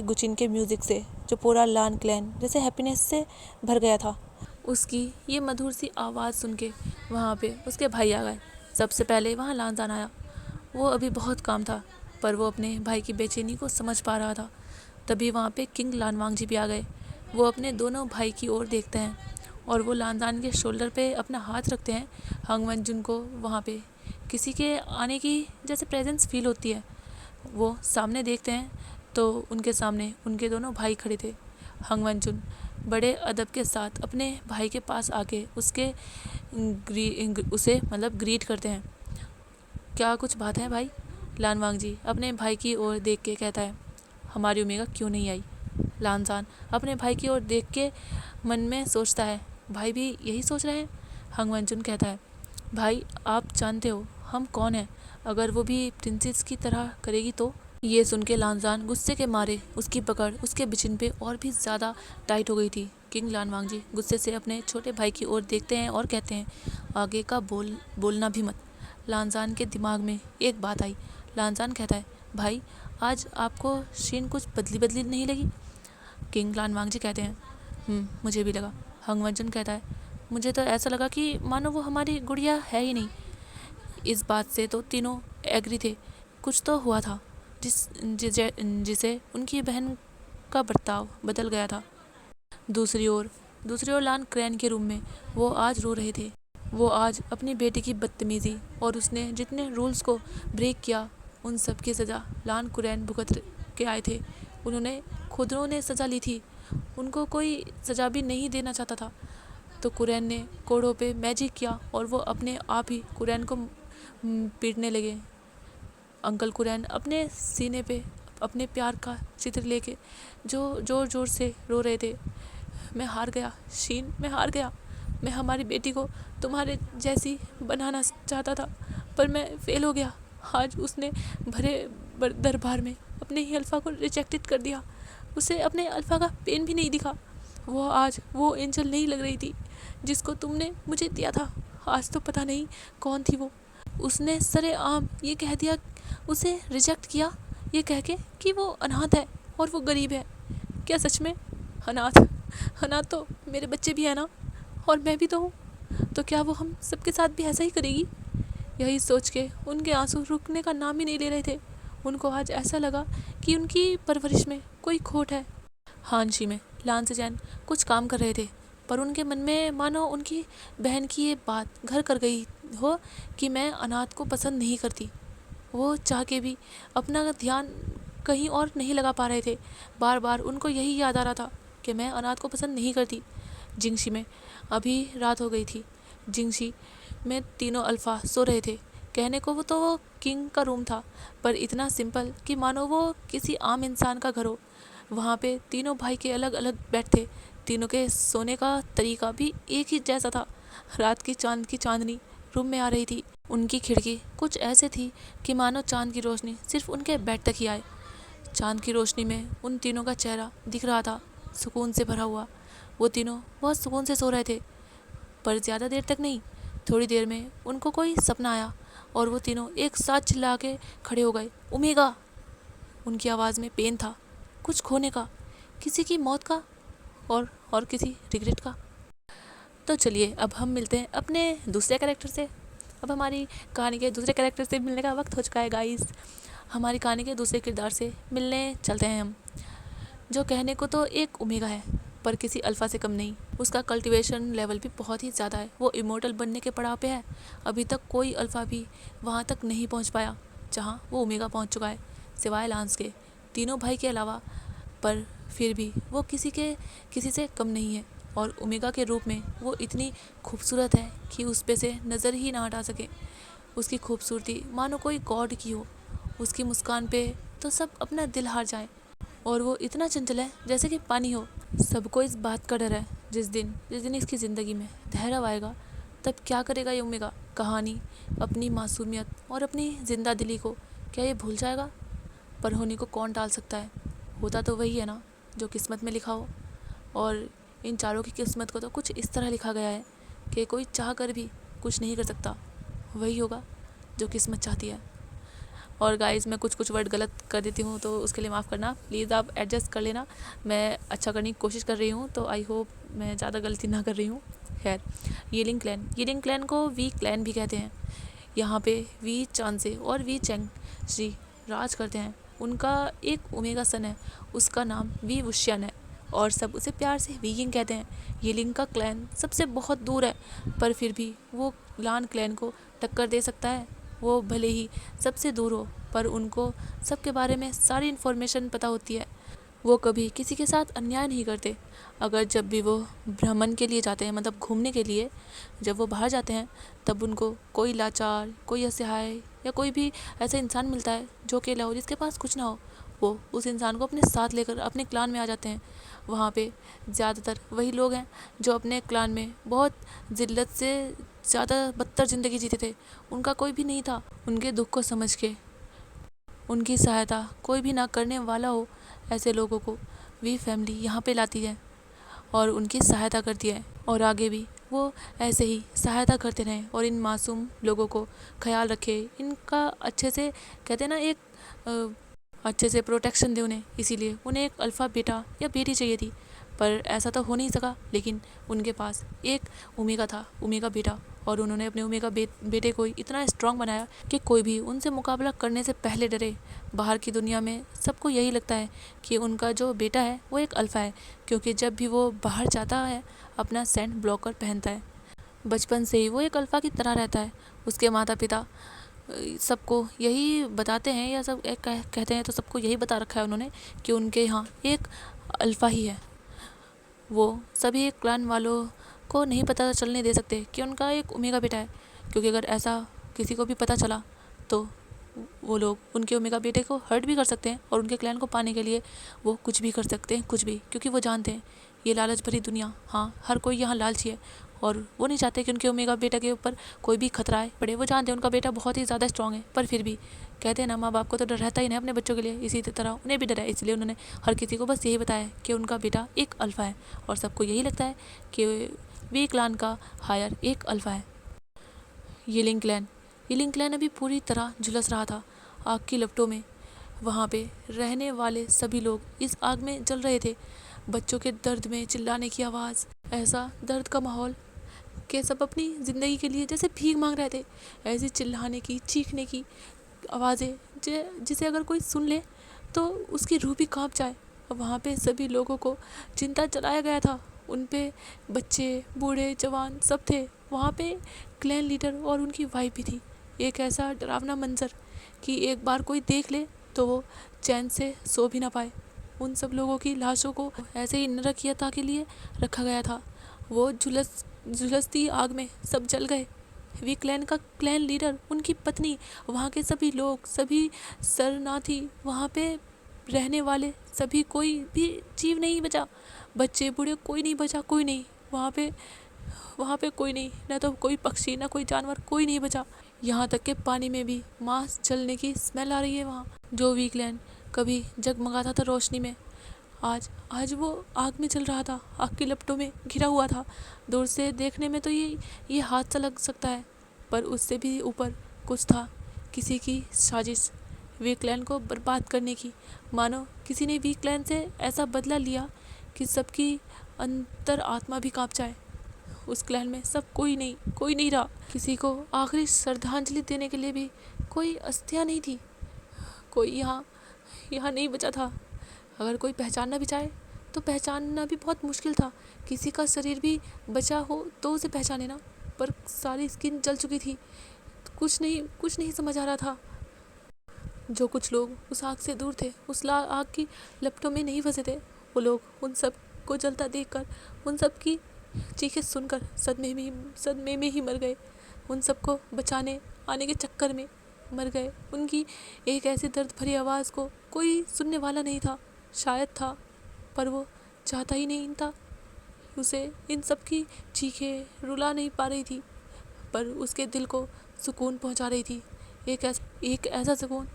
गुचिन के म्यूज़िक से जो पूरा लान क्लैन जैसे हैप्पीनेस से भर गया था। उसकी ये मधुर सी आवाज़ सुन के वहाँ पे उसके भाई आ गए। सबसे पहले वहाँ लानजान आया। वो अभी बहुत काम था, पर वो अपने भाई की बेचैनी को समझ पा रहा था। तभी वहाँ पे किंग लानवांग जी भी आ गए। वो अपने दोनों भाई की ओर देखते हैं, और वो लानजान के शोल्डर पे अपना हाथ रखते हैं। हंग वंजुन को वहाँ पे किसी के आने की जैसे प्रेजेंस फील होती है। वो सामने देखते हैं तो उनके सामने उनके दोनों भाई खड़े थे। हंग वंजुन बड़े अदब के साथ अपने भाई के पास आके उसे मतलब ग्रीट करते हैं। क्या कुछ बात है भाई? लानवांग जी अपने भाई की ओर देख के कहता है, हमारी ओमेगा क्यों नहीं आई? लानजान अपने भाई की ओर देख के मन में सोचता है, भाई भी यही सोच रहे हैं? हंग वंजुन कहता है, भाई आप जानते हो हम कौन हैं, अगर वो भी प्रिंसेस की तरह करेगी तो? ये सुन के लानजान गुस्से के मारे उसकी पकड़ उसके बिचिन पे और भी ज़्यादा टाइट हो गई थी। किंग लानवांग जी गुस्से से अपने छोटे भाई की ओर देखते हैं और कहते हैं, आगे का बोलना भी मत। लानजान के दिमाग में एक बात आई। लानजान कहता है, भाई आज आपको शीन कुछ बदली नहीं लगी? किंग लानवांग जी कहते हैं, मुझे भी लगा। हंग वंजुन कहता है, मुझे तो ऐसा लगा कि मानो वो हमारी गुड़िया है ही नहीं। इस बात से तो तीनों एग्री थे, कुछ तो हुआ था। जिसे उनकी बहन का बर्ताव बदल गया था। दूसरी ओर लान क्रैन के रूम में वो आज रो रहे थे। वो आज अपनी बेटी की बदतमीजी और उसने जितने रूल्स को ब्रेक किया उन सब की सज़ा लान क्रैन भुगत के आए थे। उन्होंने सज़ा ली थी, उनको कोई सज़ा भी नहीं देना चाहता था। तो कुरैन ने कोड़ों पे मैजिक किया और वो अपने आप ही कुरैन को पीटने लगे। अंकल कुरैन अपने सीने पे अपने प्यार का चित्र लेके जो ज़ोर ज़ोर से रो रहे थे। मैं हार गया शीन, मैं हार गया। मैं हमारी बेटी को तुम्हारे जैसी बनाना चाहता था, पर मैं फेल हो गया। आज उसने भरे दरबार में अपने ही अल्फ़ा को रिजेक्टेड कर दिया। उसे अपने अल्फ़ा का पेन भी नहीं दिखा। वो आज वो एंजल नहीं लग रही थी जिसको तुमने मुझे दिया था। आज तो पता नहीं कौन थी वो। उसने सरेआम ये कह दिया, उसे रिजेक्ट किया ये कह के कि वो अनाथ है और वो गरीब है। क्या सच में? अनाथ तो मेरे बच्चे भी हैं ना, और मैं भी तो हूँ। तो क्या वो हम सबके साथ भी ऐसा ही करेगी? यही सोच के उनके आंसू रुकने का नाम ही नहीं ले रहे थे। उनको आज ऐसा लगा कि उनकी परवरिश में कोई खोट है। हानशी में लान से जैन कुछ काम कर रहे थे, पर उनके मन में मानो उनकी बहन की ये बात घर कर गई हो कि मैं अनाथ को पसंद नहीं करती। वो चाह के भी अपना ध्यान कहीं और नहीं लगा पा रहे थे। बार बार उनको यही याद आ रहा था कि मैं अनाथ को पसंद नहीं करती। जिंगशी में अभी रात हो गई थी। जिंगशी में तीनों अल्फ़ा सो रहे थे। कहने को वो किंग का रूम था, पर इतना सिंपल कि मानो वो किसी आम इंसान का घर हो। वहाँ पे तीनों भाई के अलग अलग बेड थे। तीनों के सोने का तरीका भी एक ही जैसा था। रात की चांदनी रूम में आ रही थी। उनकी खिड़की कुछ ऐसे थी कि मानो चांद की रोशनी सिर्फ उनके बेड तक ही आए। चांद की रोशनी में उन तीनों का चेहरा दिख रहा था, सुकून से भरा हुआ। वो तीनों बहुत सुकून से सो रहे थे, पर ज़्यादा देर तक नहीं। थोड़ी देर में उनको कोई सपना आया और वो तीनों एक साथ चिल्ला के खड़े हो गए, ओमेगा। उनकी आवाज़ में पेन था, कुछ खोने का, किसी की मौत का और किसी रिग्रेट का। तो चलिए अब हम मिलते हैं अपने दूसरे कैरेक्टर से। अब हमारी कहानी के दूसरे कैरेक्टर से मिलने का वक्त हो चुका है गाइस। हमारी कहानी के दूसरे किरदार से मिलने चलते हैं हम, जो कहने को तो एक ओमेगा है, पर किसी अल्फ़ा से कम नहीं। उसका कल्टीवेशन लेवल भी बहुत ही ज़्यादा है। वो इमोर्टल बनने के पड़ाव पे है। अभी तक कोई अल्फ़ा भी वहाँ तक नहीं पहुँच पाया जहाँ वो ओमेगा पहुँच चुका है, सिवाय लांस के, तीनों भाई के अलावा। पर फिर भी वो किसी से कम नहीं है, और ओमेगा के रूप में वो इतनी खूबसूरत है कि उस पे से नज़र ही ना हटा सके। उसकी खूबसूरती मानो कोई गॉड की हो। उसकी मुस्कान पे तो सब अपना दिल हार जाए, और वो इतना चंचल है जैसे कि पानी हो। सबको इस बात का डर है जिस दिन इसकी ज़िंदगी में ठहराव आएगा, तब क्या करेगा ये ओमेगा? कहानी अपनी मासूमियत और अपनी जिंदा दिली को क्या ये भूल जाएगा? पर होने को कौन टाल सकता है? होता तो वही है ना जो किस्मत में लिखा हो। और इन चारों की किस्मत को तो कुछ इस तरह लिखा गया है कि कोई चाह कर भी कुछ नहीं कर सकता। वही होगा जो किस्मत चाहती है। और गाइस, मैं कुछ वर्ड गलत कर देती हूँ तो उसके लिए माफ़ करना, प्लीज़ आप एडजस्ट कर लेना। मैं अच्छा करने की कोशिश कर रही हूँ, तो आई होप मैं ज़्यादा गलती ना कर रही हूँ। खैर, येलिंग क्लैन को वी क्लैन भी कहते हैं। यहाँ पे वी चांसे और वी चेंग श्री राज करते हैं। उनका एक ओमेगा सन है, उसका नाम वी वुशियन है, और सब उसे प्यार से वी यिंग कहते हैं। येलिंग का क्लैन सबसे बहुत दूर है, पर फिर भी वो लान क्लैन को टक्कर दे सकता है। वो भले ही सबसे दूर हो, पर उनको सबके बारे में सारी इन्फॉर्मेशन पता होती है। वो कभी किसी के साथ अन्याय नहीं करते। अगर जब भी वो भ्रमण के लिए जाते हैं, मतलब घूमने के लिए, जब वो बाहर जाते हैं, तब उनको कोई लाचार, कोई असहाय या कोई भी ऐसा इंसान मिलता है जो अकेला हो, जिसके पास कुछ ना हो, वो उस इंसान को अपने साथ लेकर अपने क्लान में आ जाते हैं। वहाँ पे ज़्यादातर वही लोग हैं जो अपने क्लान में बहुत ज़िल्लत से ज़्यादा बदतर ज़िंदगी जीते थे। उनका कोई भी नहीं था। उनके दुख को समझ के उनकी सहायता कोई भी ना करने वाला हो, ऐसे लोगों को वी फैमिली यहाँ पे लाती है और उनकी सहायता करती है। और आगे भी वो ऐसे ही सहायता करते रहें और इन मासूम लोगों को ख्याल रखे, इनका अच्छे से, कहते हैं ना, एक अच्छे से प्रोटेक्शन दे उन्हें। इसीलिए उन्हें एक अल्फ़ा बेटा या बेटी चाहिए थी, पर ऐसा तो हो नहीं सका। लेकिन उनके पास एक ओमेगा था, ओमेगा बेटा, और उन्होंने अपने ओमेगा बेटे को इतना स्ट्रांग बनाया कि कोई भी उनसे मुकाबला करने से पहले डरे। बाहर की दुनिया में सबको यही लगता है कि उनका जो बेटा है वो एक अल्फ़ा है, क्योंकि जब भी वो बाहर जाता है अपना सेंट ब्लॉकर पहनता है। बचपन से ही वो एक अल्फ़ा की तरह रहता है। उसके माता पिता सबको यही बताते हैं, या सब कहते हैं, तो सबको यही बता रखा है उन्होंने कि उनके यहाँ एक अल्फ़ा ही है। वो सभी क्लान वालों को नहीं पता चलने दे सकते कि उनका एक ओमेगा बेटा है, क्योंकि अगर ऐसा किसी को भी पता चला तो वो लोग उनके ओमेगा बेटे को हर्ट भी कर सकते हैं, और उनके क्लैन को पाने के लिए वो कुछ भी कर सकते हैं, कुछ भी, क्योंकि वो जानते हैं ये लालच भरी दुनिया, हाँ हर कोई यहाँ लालची है, और वो नहीं चाहते कि उनके ओमेगा बेटा के ऊपर कोई भी खतरा आए पड़े। वो जानते हैं उनका बेटा बहुत ही ज़्यादा स्ट्रांग है, पर फिर भी कहते हैं ना, माँ बाप को तो डर रहता ही नहीं अपने बच्चों के लिए, इसी तरह उन्हें भी डर है। इसलिए उन्होंने हर किसी को बस यही बताया कि उनका बेटा एक अल्फ़ा है, और सबको यही लगता है कि वी क्लान का हायर एक अल्फ़ा है। यिलिंग क्लैन अभी पूरी तरह झुलस रहा था आग की लपटों में। वहाँ पे रहने वाले सभी लोग इस आग में जल रहे थे। बच्चों के दर्द में चिल्लाने की आवाज़, ऐसा दर्द का माहौल कि सब अपनी ज़िंदगी के लिए जैसे भीख मांग रहे थे। ऐसी चिल्लाने की, चीखने की आवाज़ें जिसे अगर कोई सुन ले तो उसकी रूह भी कांप जाए। वहाँ पे सभी लोगों को चिंता जलाया गया था। उन पे बच्चे, बूढ़े, जवान सब थे। वहाँ पे क्लैन लीडर और उनकी वाइफ भी थी। एक ऐसा डरावना मंजर कि एक बार कोई देख ले तो वो चैन से सो भी ना पाए। उन सब लोगों की लाशों को ऐसे ही नरकीयता के लिए रखा गया था। वो झुलसती आग में सब जल गए। वी क्लैन का क्लैन लीडर, उनकी पत्नी, वहाँ के सभी लोग, सभी शरणार्थी, वहाँ पे रहने वाले सभी, कोई भी जीव नहीं बचा। बच्चे, बूढ़े, कोई नहीं बचा, कोई नहीं। वहाँ पे कोई नहीं, ना तो कोई पक्षी, ना कोई जानवर, कोई नहीं बचा। यहाँ तक के पानी में भी मांस जलने की स्मेल आ रही है वहाँ। जो वी क्लैन कभी जगमगाता था रोशनी में, आज वो आग में जल रहा था, आग की लपटों में घिरा हुआ था। दूर से देखने में तो ये हादसा लग सकता है, पर उससे भी ऊपर कुछ था, किसी की साजिश वी क्लैन को बर्बाद करने की। मानो किसी ने वी क्लैन से ऐसा बदला लिया कि सबकी अंतर आत्मा भी कांप जाए। उस क्लैन में सब कोई नहीं रहा। किसी को आखिरी श्रद्धांजलि देने के लिए भी कोई अस्थियाँ नहीं थी। कोई यहाँ नहीं बचा था। अगर कोई पहचानना भी चाहे तो पहचानना भी बहुत मुश्किल था। किसी का शरीर भी बचा हो तो उसे पहचाने ना, पर सारी स्किन जल चुकी थी। कुछ नहीं समझ आ रहा था। जो कुछ लोग उस आग से दूर थे, उस आग की लपटों में नहीं फंसे थे, वो लोग उन सब को जलता देखकर, उन सब की चीखें सुनकर सदमे में ही मर गए। उन सबको बचाने आने के चक्कर में मर गए। उनकी एक ऐसी दर्द भरी आवाज़ को कोई सुनने वाला नहीं था। शायद था, पर वो चाहता ही नहीं था। उसे इन सब की चीखें रुला नहीं पा रही थी, पर उसके दिल को सुकून पहुंचा रही थी। एक ऐसा सुकून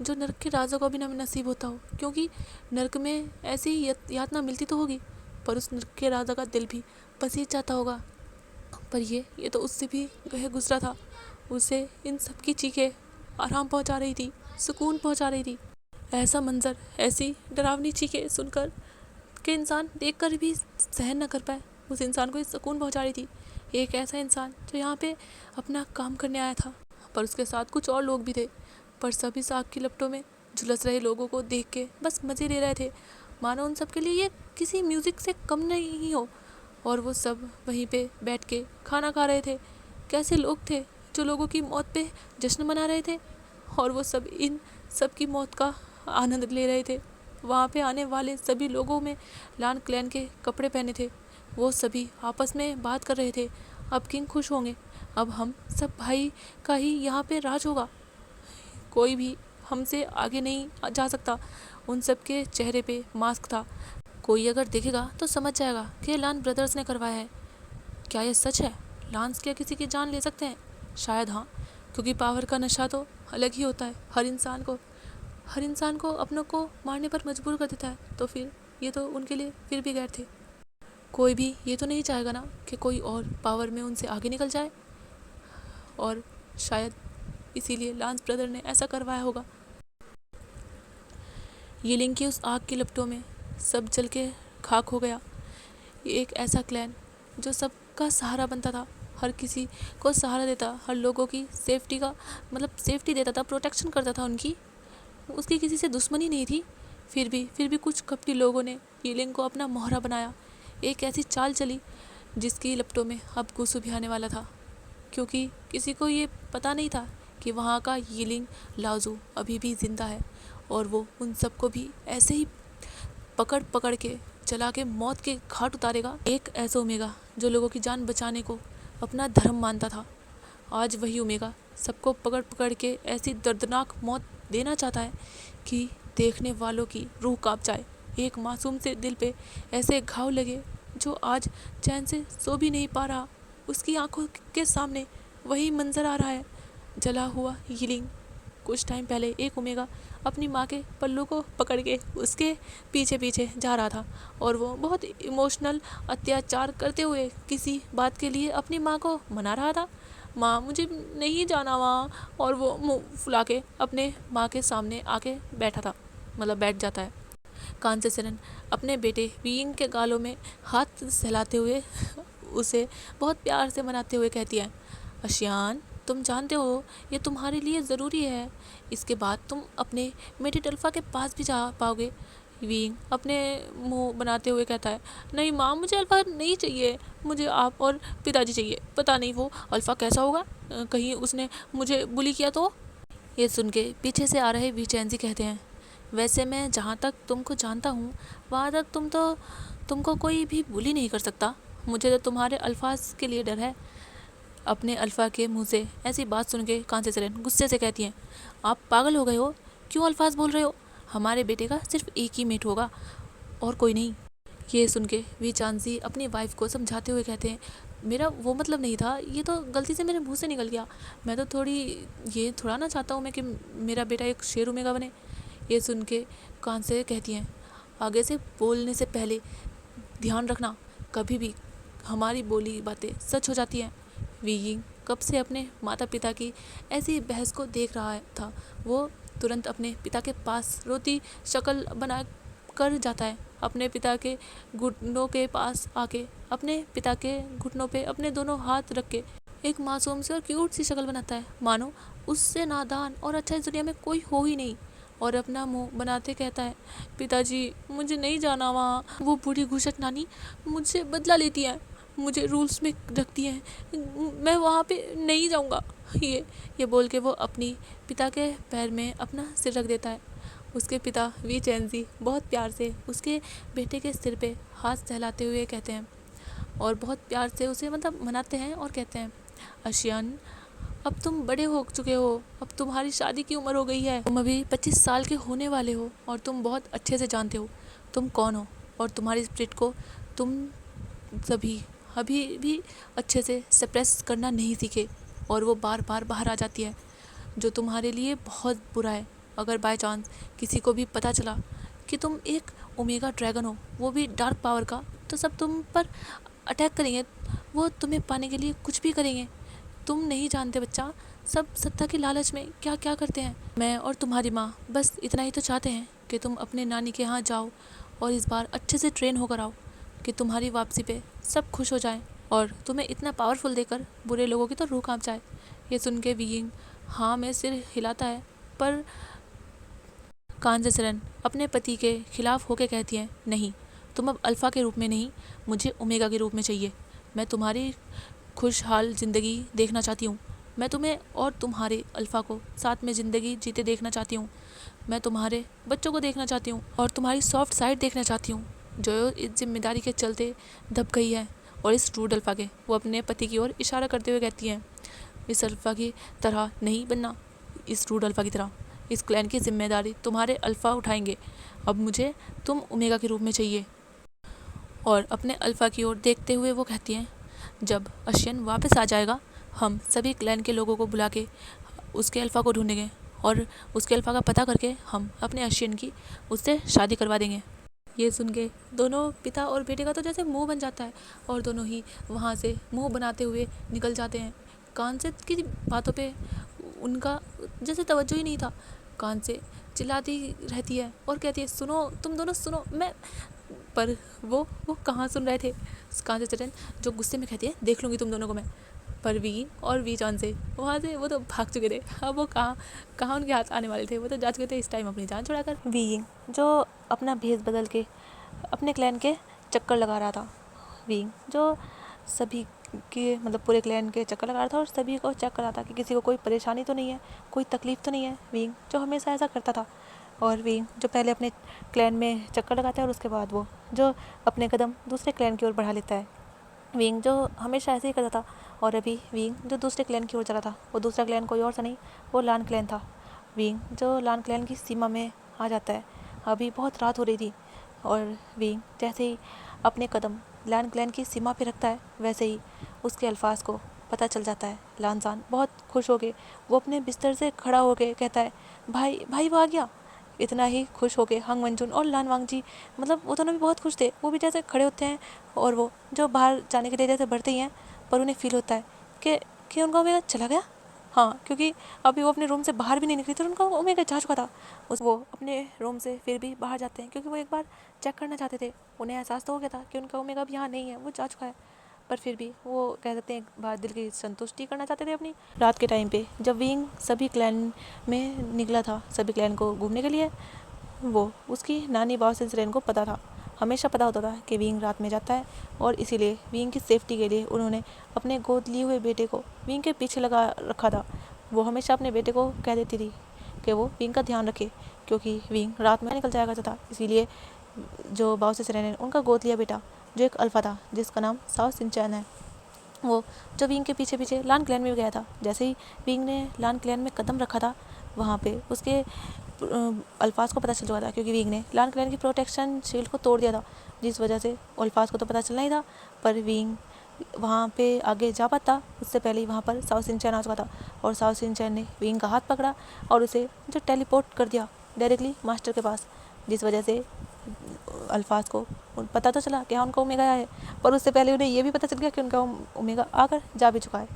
जो नरक के राजा को भी न नसीब होता हो, क्योंकि नरक में ऐसी यातना मिलती तो होगी, पर उस नरक के राजा का दिल भी पसीज जाता होगा। पर ये तो उससे भी गुजरा था। उसे इन सब की चीखें आराम पहुंचा रही थी, सुकून पहुंचा रही थी। ऐसा मंजर, ऐसी डरावनी चीखें सुनकर कि इंसान देखकर भी सहन न कर पाए, उस इंसान को सुकून पहुंचा रही थी। एक ऐसा इंसान जो यहाँ पे अपना काम करने आया था, पर उसके साथ कुछ और लोग भी थे, पर सभी आग की लपटों में झुलस रहे लोगों को देख के बस मज़े ले रहे थे, मानो उन सब के लिए ये किसी म्यूज़िक से कम नहीं हो। और वो सब वहीं पे बैठ के खाना खा रहे थे। कैसे लोग थे जो लोगों की मौत पे जश्न मना रहे थे, और वो सब इन सब की मौत का आनंद ले रहे थे। वहाँ पे आने वाले सभी लोगों में लान क्लैन के कपड़े पहने थे। वो सभी आपस में बात कर रहे थे, अब किंग खुश होंगे, अब हम सब भाई का ही यहाँ पे राज होगा, कोई भी हमसे आगे नहीं जा सकता। उन सब के चेहरे पे मास्क था। कोई अगर देखेगा तो समझ जाएगा कि लान ब्रदर्स ने करवाया है। क्या ये सच है? लांस क्या किसी की जान ले सकते हैं? शायद हाँ, क्योंकि पावर का नशा तो अलग ही होता है। हर इंसान को अपनों को मारने पर मजबूर कर देता है। तो फिर ये तो उनके लिए फिर भी गैर थे। कोई भी ये तो नहीं चाहेगा ना कि कोई और पावर में उनसे आगे निकल जाए, और शायद इसीलिए लांस ब्रदर ने ऐसा करवाया होगा। ये लिंग की उस आग की लपटों में सब जल के खाक हो गया। ये एक ऐसा क्लैन जो सबका सहारा बनता था, हर किसी को सहारा देता, हर लोगों की सेफ्टी का मतलब सेफ्टी देता था, प्रोटेक्शन करता था उनकी। उसकी किसी से दुश्मनी नहीं थी। फिर भी कुछ कपटी लोगों ने यीलिंग को अपना मोहरा बनाया। एक ऐसी चाल चली जिसकी लपटों में अब गुस्सू भी आने वाला था, क्योंकि किसी को ये पता नहीं था कि वहाँ का यीलिंग लाओजू अभी भी जिंदा है और वो उन सबको भी ऐसे ही पकड़ पकड़ के चला के मौत के घाट उतारेगा। एक ऐसा ओमेगा जो लोगों की जान बचाने को अपना धर्म मानता था, आज वही ओमेगा सबको पकड़ पकड़ के ऐसी दर्दनाक मौत देना चाहता है कि देखने वालों की रूह कांप जाए। एक मासूम से दिल पे ऐसे घाव लगे जो आज चैन से सो भी नहीं पा रहा। उसकी आंखों के सामने वही मंजर आ रहा है, जला हुआ यीलिंग। कुछ टाइम पहले एक ओमेगा अपनी माँ के पल्लू को पकड़ के उसके पीछे पीछे जा रहा था और वो बहुत इमोशनल अत्याचार करते हुए किसी बात के लिए अपनी माँ को मना रहा था। माँ मुझे नहीं जाना वहाँ, और वो मुंह फुला के अपने माँ के सामने आके बैठा था, मतलब बैठ जाता है। कान से सिरन अपने बेटे वीइंग के गालों में हाथ सहलाते हुए उसे बहुत प्यार से मनाते हुए कहती है, अशियान तुम जानते हो ये तुम्हारे लिए ज़रूरी है, इसके बाद तुम अपने मेडिट अल्फ़ा के पास भी जा पाओगे। वीइंग अपने मुंह बनाते हुए कहता है, नहीं माँ मुझे अल्फ़ा नहीं चाहिए, मुझे आप और पिताजी चाहिए। पता नहीं वो अल्फ़ा कैसा होगा, कहीं उसने मुझे बुली किया तो। ये सुन के पीछे से आ रहे वीचैंजी कहते हैं, वैसे मैं जहाँ तक तुमको जानता हूँ वहाँ तक तुमको कोई भी बुली नहीं कर सकता। मुझे तो तुम्हारे अल्फाज के लिए डर है। अपने अल्फ़ा के मुंह से ऐसी बात सुन के कांसे सेरेन गुस्से से कहती हैं, आप पागल हो गए हो, क्यों अल्फाज बोल रहे हो? हमारे बेटे का सिर्फ एक ही मेट होगा और कोई नहीं। ये सुन के वीचांसी अपनी वाइफ को समझाते हुए कहते हैं, मेरा वो मतलब नहीं था, ये तो गलती से मेरे मुंह से निकल गया। मैं तो ये थोड़ा ना चाहता हूँ मैं कि मेरा बेटा एक शेर ओमेगा बने। ये सुन के कान से कहती हैं, आगे से बोलने से पहले ध्यान रखना, कभी भी हमारी बोली बातें सच हो जाती हैं। वीइंग कब से अपने माता पिता की ऐसी बहस को देख रहा था। वो तुरंत अपने पिता के पास रोती शक्ल बना कर जाता है, अपने पिता के घुटनों के पास आके अपने पिता के घुटनों पे अपने दोनों हाथ रख के एक मासूम सी और क्यूट सी शक्ल बनाता है, मानो उससे नादान और अच्छा इस दुनिया में कोई हो ही नहीं, और अपना मुंह बनाते कहता है, पिताजी मुझे नहीं जाना वहाँ, वो बूढ़ी घुसट नानी मुझसे बदला लेती है, मुझे रूल्स में रखती हैं, मैं वहाँ पे नहीं जाऊँगा। ये बोल के वो अपनी पिता के पैर में अपना सिर रख देता है। उसके पिता वीचैंजी बहुत प्यार से उसके बेटे के सिर पे हाथ सहलाते हुए कहते हैं और बहुत प्यार से उसे मतलब मनाते हैं और कहते हैं, अशियान अब तुम बड़े हो चुके हो, अब तुम्हारी शादी की उम्र हो गई है, तुम अभी 25 साल के होने वाले हो और तुम बहुत अच्छे से जानते हो तुम कौन हो, और तुम्हारी स्पिरिट को तुम सभी अभी भी अच्छे से सप्रेस करना नहीं सीखे और वो बार बार बाहर आ जाती है, जो तुम्हारे लिए बहुत बुरा है। अगर बाय चांस किसी को भी पता चला कि तुम एक ओमेगा ड्रैगन हो, वो भी डार्क पावर का, तो सब तुम पर अटैक करेंगे, वो तुम्हें पाने के लिए कुछ भी करेंगे। तुम नहीं जानते बच्चा, सब सत्ता के लालच में क्या क्या करते हैं। मैं और तुम्हारी माँ बस इतना ही तो चाहते हैं कि तुम अपने नानी के यहाँ जाओ और इस बार अच्छे से ट्रेन होकर आओ कि तुम्हारी वापसी पे सब खुश हो जाएं और तुम्हें इतना पावरफुल देकर बुरे लोगों की तो रूह कांप जाए। ये सुन के वीइंग हाँ में सिर हिलाता है, पर कांजसरन अपने पति के खिलाफ होके कहती हैं, नहीं, तुम अब अल्फ़ा के रूप में नहीं, मुझे ओमेगा के रूप में चाहिए। मैं तुम्हारी खुशहाल ज़िंदगी देखना चाहती हूँ, मैं तुम्हें और तुम्हारे अल्फ़ा को साथ में ज़िंदगी जीते देखना चाहती हूँ। मैं तुम्हारे बच्चों को देखना चाहती हूँ और तुम्हारी सॉफ्ट साइड देखना चाहती हूँ, जो इस जिम्मेदारी के चलते दब गई है। और इस रूड अल्फ़ा के वो अपने पति की ओर इशारा करते हुए कहती हैं, इस अल्फ़ा की तरह नहीं बनना, इस रूड अल्फ़ा की तरह इस क्लैन की जिम्मेदारी तुम्हारे अल्फ़ा उठाएंगे। अब मुझे तुम ओमेगा के रूप में चाहिए। और अपने अल्फ़ा की ओर देखते हुए वो कहती हैं, जब अशियन वापस आ जाएगा हम सभी क्लैन के लोगों को बुला के उसके अल्फ़ा को ढूंढेंगे और उसके अल्फ़ा का पता करके हम अपने अशियन की उससे शादी करवा देंगे। ये सुन के दोनों पिता और बेटे का तो जैसे मुंह बन जाता है और दोनों ही वहाँ से मुंह बनाते हुए निकल जाते हैं। कान से की बातों पे उनका जैसे तवज्जो ही नहीं था। कान से चिल्लाती रहती है और कहती है, सुनो तुम दोनों सुनो, मैं पर वो कहाँ सुन रहे थे। कहाँ से चरण जो गुस्से में कहती है देख लूँगी तुम दोनों को मैं। पर वी और वी जान से वहाँ से वो तो भाग चुके थे। अब वो कहाँ कहाँ उनके हाथ आने वाले थे, वो तो जा चुके थे इस टाइम अपनी जान छुड़ाकर। वी जो अपना भेस बदल के अपने क्लैन के चक्कर लगा रहा था। वी जो सभी के मतलब पूरे क्लैन के चक्कर लगा रहा था और सभी को चेक कर रहा था कि किसी को कोई परेशानी तो नहीं है, कोई तकलीफ़ तो नहीं है। वी जो हमेशा ऐसा करता था। और वी जो पहले अपने क्लैन में चक्कर लगाता है और उसके बाद वो जो अपने कदम दूसरे क्लैन की ओर बढ़ा लेता है। विंग जो हमेशा ऐसे ही करता था। और अभी विंग जो दूसरे क्लैन की ओर चला था, वो दूसरा क्लैन कोई और सा नहीं, वो लान क्लैन था। विंग जो लान क्लैन की सीमा में आ जाता है। अभी बहुत रात हो रही थी और विंग जैसे ही अपने कदम लान क्लैन की सीमा पे रखता है, वैसे ही उसके अल्फाज को पता चल जाता है। लानजान बहुत खुश हो गए, वो अपने बिस्तर से खड़ा हो के कहता है, भाई भाई वो आ गया। इतना ही खुश हो गए हंग वंजुन और लान वांगजी, मतलब वो दोनों भी बहुत खुश थे। वो भी जैसे खड़े होते हैं और वो जो बाहर जाने के लिए जैसे बढ़ते ही हैं, पर उन्हें फील होता है कि उनका ओमेगा चला गया। हाँ, क्योंकि अभी वो अपने रूम से बाहर भी नहीं निकली थी, उनका ओमेगा जा चुका था। वो अपने रूम से फिर भी बाहर जाते हैं क्योंकि वो एक बार चेक करना चाहते थे। उन्हें एहसास तो हो गया था कि उनका ओमेगा अब यहाँ नहीं है, वो जा चुका है। पर फिर भी वो कह सकते हैं एक बार दिल की संतुष्टि करना चाहते थे अपनी। रात के टाइम पे जब विंग सभी क्लैन में निकला था, सभी क्लैन को घूमने के लिए, वो उसकी नानी बाउसेन सिरेन को पता था, हमेशा पता होता था कि विंग रात में जाता है। और इसीलिए विंग की सेफ्टी के लिए उन्होंने अपने गोद लिए हुए बेटे को विंग के पीछे लगा रखा था। वो हमेशा अपने बेटे को कह देती थी कि वो विंग का ध्यान रखे, क्योंकि विंग रात में निकल जाया करता था। इसीलिए जो बाउसेन सिरेन ने उनका गोद लिया बेटा, जो एक अल्फा था जिसका नाम साओ सिंचैन है, वो जो विंग के पीछे पीछे लान क्लैन में गया था। जैसे ही विंग ने लान क्लैन में कदम रखा था, वहाँ पे उसके अल्फाज को पता चल चुका था, क्योंकि विंग ने लान क्लैन की प्रोटेक्शन शील्ड को तोड़ दिया था, जिस वजह से अल्फाज को तो पता चलना ही था। पर विंग वहाँ पे आगे जा पाता उससे पहले ही वहाँ पर साओ सिंचैन आ चुका था। और साओ सिंचैन ने विंग का हाथ पकड़ा और उसे जो टेलीपोर्ट कर दिया डायरेक्टली मास्टर के पास, जिस वजह से अल्फाज को पता तो चला कि हाँ उनका ओमेगा है, पर उससे पहले उन्हें ये भी पता चल गया कि उनका ओमेगा आकर जा भी चुका है।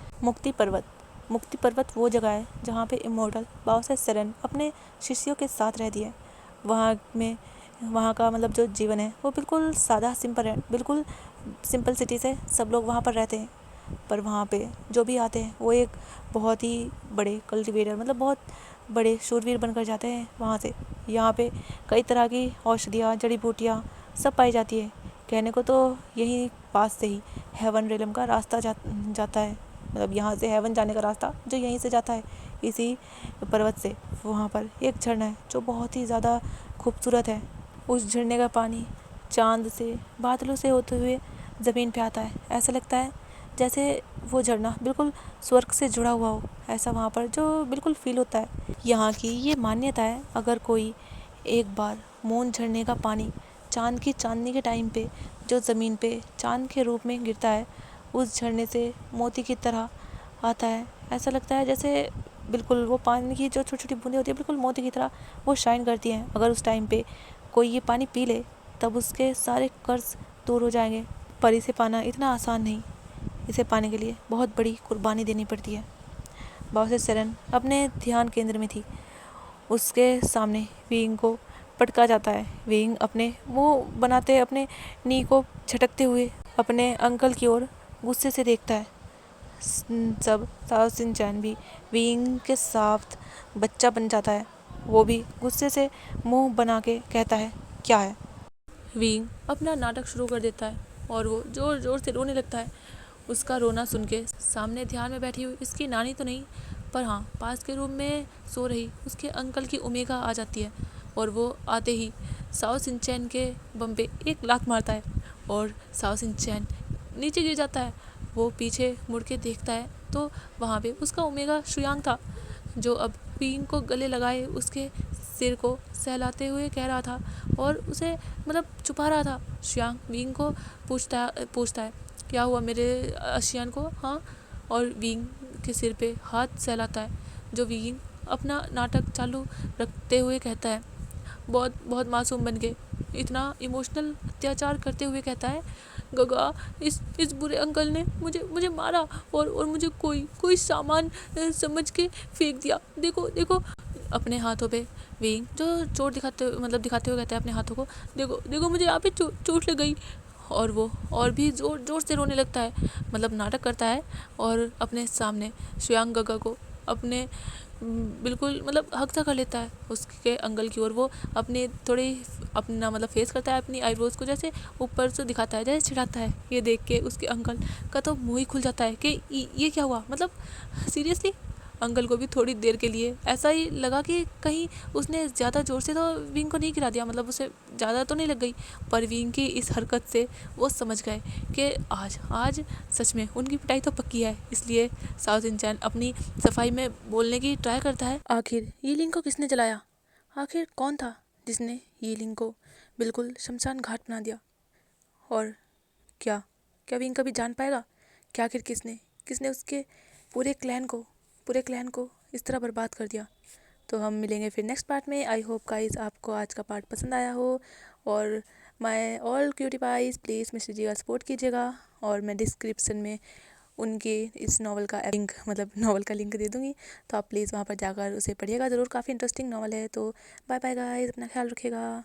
मुक्ति पर्वत वो जगह है जहाँ पे इमोर्टल बाउसेन सिरेन अपने शिष्यों के साथ रहती है। वहाँ का मतलब जो जीवन है वो बिल्कुल सादा सिंपल है, बिल्कुल सिंपल सिटी से सब लोग वहाँ पर रहते हैं। पर वहाँ पे जो भी आते हैं वो एक बहुत ही बड़े कल्टिवेटर, मतलब बहुत बड़े शूरवीर बनकर जाते हैं वहाँ से। यहाँ पे कई तरह की औषधियाँ, जड़ी बूटियाँ सब पाई जाती है। कहने को तो यही पास से ही हेवन रेलम का रास्ता जाता है, मतलब यहाँ से हेवन जाने का रास्ता जो यहीं से जाता है, इसी पर्वत से। वहाँ पर एक झरना है जो बहुत ही ज़्यादा खूबसूरत है। उस झरने का पानी चाँद से, बादलों से होते हुए ज़मीन पे आता है। ऐसा लगता है जैसे वो झरना बिल्कुल स्वर्ग से जुड़ा हुआ हो, ऐसा वहाँ पर जो बिल्कुल फील होता है। यहाँ की ये मान्यता है, अगर कोई एक बार मून झरने का पानी चाँद की चांदनी के टाइम पे जो ज़मीन पे चाँद के रूप में गिरता है, उस झरने से मोती की तरह आता है। ऐसा लगता है जैसे बिल्कुल वो पानी की जो छोटी छोटी बूंदें होती है बिल्कुल मोती की तरह वो शाइन करती हैं। अगर उस टाइम पे कोई ये पानी पी ले तब उसके सारे कर्ज दूर हो जाएंगे। पर इसे पाना इतना आसान नहीं, इसे पाने के लिए बहुत बड़ी कुर्बानी देनी पड़ती है। बाउसेन सिरेन अपने ध्यान केंद्र में थी। उसके सामने विंग को पटका जाता है। विंग अपने मुंह बनाते अपने नी को झटकते हुए अपने अंकल की ओर गुस्से से देखता है। सब साओ सिंचैन भी विंग के साथ बच्चा बन जाता है। वो भी गुस्से से मुंह बना के कहता है, क्या है। विंग अपना नाटक शुरू कर देता है और वो जोर जोर से रोने लगता है। उसका रोना सुन के सामने ध्यान में बैठी हुई इसकी नानी तो नहीं, पर हाँ पास के रूम में सो रही उसके अंकल की ओमेगा आ जाती है। और वो आते ही साओ सिंचैन के बम पे एक लात मारता है और साओ सिंचैन नीचे गिर जाता है। वो पीछे मुड़ के देखता है तो वहाँ पे उसका ओमेगा शुयांग था, जो अब विंग को गले लगाए उसके सिर को सहलाते हुए कह रहा था और उसे मतलब छुपा रहा था। शुयांग विंग को पूछता है क्या हुआ मेरे अशियान को, हाँ। और विंग के सिर पे हाथ सहलाता है, जो विंग अपना नाटक चालू रखते हुए कहता है, बहुत बहुत मासूम बन के इतना इमोशनल अत्याचार करते हुए कहता है, गगा इस बुरे अंकल ने मुझे मारा और मुझे कोई सामान समझ के फेंक दिया। देखो देखो अपने हाथों पे विंग जो चोट दिखाते हुए कहता है अपने हाथों को, देखो देखो मुझे यहाँ पे चोट लग गई। और वो और भी जोर जोर से रोने लगता है, नाटक करता है और अपने सामने श्रेयांक गगा को अपने बिल्कुल हक सा कर लेता है उसके अंकल की ओर। वो अपने थोड़ी अपना फेस करता है अपनी आईब्रोज को, जैसे ऊपर से दिखाता है, जैसे चिढ़ाता है। ये देख के उसके अंकल का तो मुंह ही खुल जाता है कि ये क्या हुआ, सीरियसली। अंकल को भी थोड़ी देर के लिए ऐसा ही लगा कि कहीं उसने ज़्यादा ज़ोर से तो विंग को नहीं गिरा दिया, उसे ज़्यादा तो नहीं लग गई। पर विंग की इस हरकत से वो समझ गए कि आज आज सच में उनकी पिटाई तो पक्की है। इसलिए साउथ इंडियन अपनी सफाई में बोलने की ट्राई करता है, आखिर ये लिंग को किसने जलाया, आखिर कौन था जिसने ये लिंग को बिल्कुल शमशान घाट बना दिया। और क्या क्या विंग कभी जान पाएगा कि आखिर किसने किसने उसके पूरे क्लैन को इस तरह बर्बाद कर दिया। तो हम मिलेंगे फिर नेक्स्ट पार्ट में। आई होप गाइस आपको आज का पार्ट पसंद आया हो। और my all cutie pies please mister ji का सपोर्ट कीजिएगा। और मैं डिस्क्रिप्शन में उनके इस नॉवल का लिंक नॉवल का लिंक दे दूँगी, तो आप प्लीज़ वहाँ पर जाकर उसे पढ़िएगा ज़रूर, काफ़ी इंटरेस्टिंग नॉवल है। तो बाय बाय गाइस, अपना ख्याल रखिएगा।